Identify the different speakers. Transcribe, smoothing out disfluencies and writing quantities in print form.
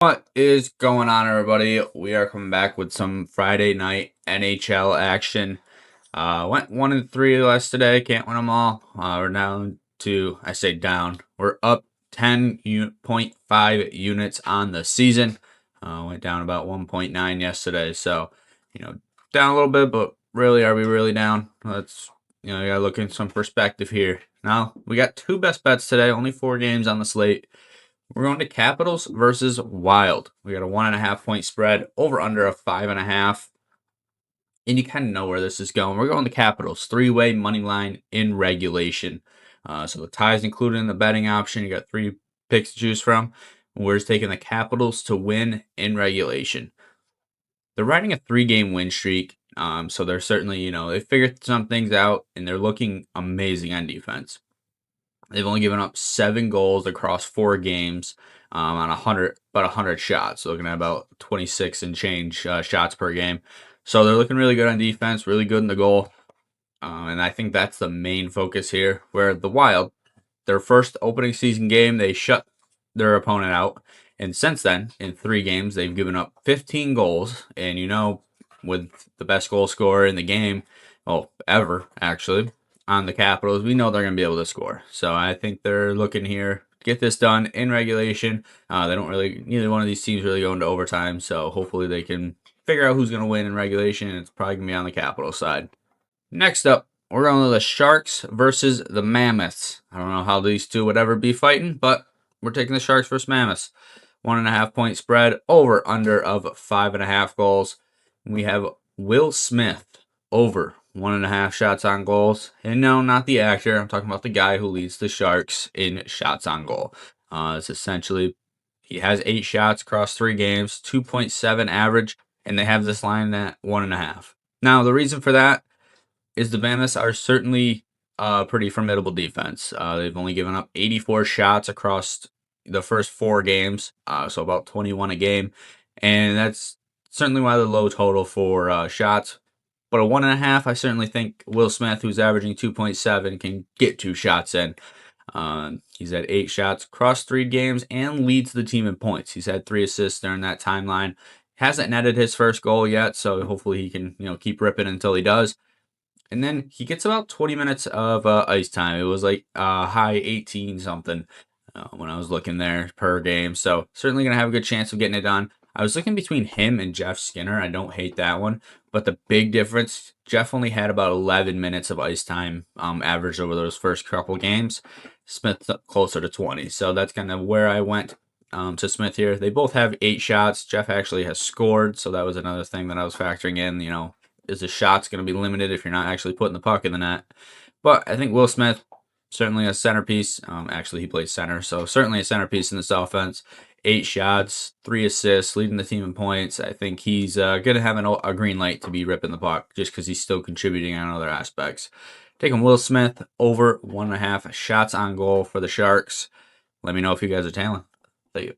Speaker 1: What is going on, everybody? We are coming back with some Friday night NHL action. Went 1-3 last today. Can't win them all. We're down to, I say down. We're up 10.5 units on the season. Went down about 1.9 yesterday. So, down a little bit, but really, are we really down? Let's, you gotta look in some perspective here. Now, we got two best bets today. Only 4 games on the slate. We're going to Capitals versus Wild. We got a 1.5 point spread, over under a 5.5. And you kind of know where this is going. We're going to Capitals, 3-way money line in regulation. So the tie's included in the betting option. You got 3 picks to choose from. We're just taking the Capitals to win in regulation. They're riding a 3-game win streak. So they're certainly, they figured some things out and they're looking amazing on defense. They've only given up 7 goals across 4 games on about 100 shots. So looking at about 26 and change shots per game. So they're looking really good on defense, really good in the goal. And I think that's the main focus here. Where the Wild, their first opening season game, they shut their opponent out. And since then, in 3 games, they've given up 15 goals. And with the best goal scorer in the game, ever, actually, on the Capitals, we know they're going to be able to score. So I think they're looking here to get this done in regulation. Neither one of these teams really go into overtime. So hopefully they can figure out who's going to win in regulation. And it's probably going to be on the Capitals side. Next up, we're going to the Sharks versus the Mammoths. I don't know how these two would ever be fighting, but we're taking the Sharks versus Mammoths. 1.5 point spread, over under of 5.5 goals. We have Will Smith over 1.5 shots on goals. And no, not the actor. I'm talking about the guy who leads the Sharks in shots on goal. It's essentially, he has 8 shots across 3 games, 2.7 average, and they have this line at 1.5. Now, the reason for that is the Mammoths are certainly a pretty formidable defense. They've only given up 84 shots across the first 4 games, so about 21 a game. And that's certainly why the low total for shots. But a 1.5, I certainly think Will Smith, who's averaging 2.7, can get 2 shots in. He's had 8 shots across 3 games and leads the team in points. He's had 3 assists during that timeline. Hasn't netted his first goal yet, so hopefully he can keep ripping until he does. And then he gets about 20 minutes of ice time. It was like high 18 something when I was looking there per game. So certainly going to have a good chance of getting it done. I was looking between him and Jeff Skinner. I don't hate that one. But the big difference, Jeff only had about 11 minutes of ice time averaged over those first couple games. Smith closer to 20. So that's kind of where I went to Smith here. They both have 8 shots. Jeff actually has scored. So that was another thing that I was factoring in, is the shots going to be limited if you're not actually putting the puck in the net? But I think Will Smith, certainly a centerpiece. Actually, he plays center, so certainly a centerpiece in this offense. 8 shots, 3 assists, leading the team in points. I think he's going to have a green light to be ripping the puck just because he's still contributing on other aspects. Taking Will Smith over 1.5 shots on goal for the Sharks. Let me know if you guys are tailing. Thank you.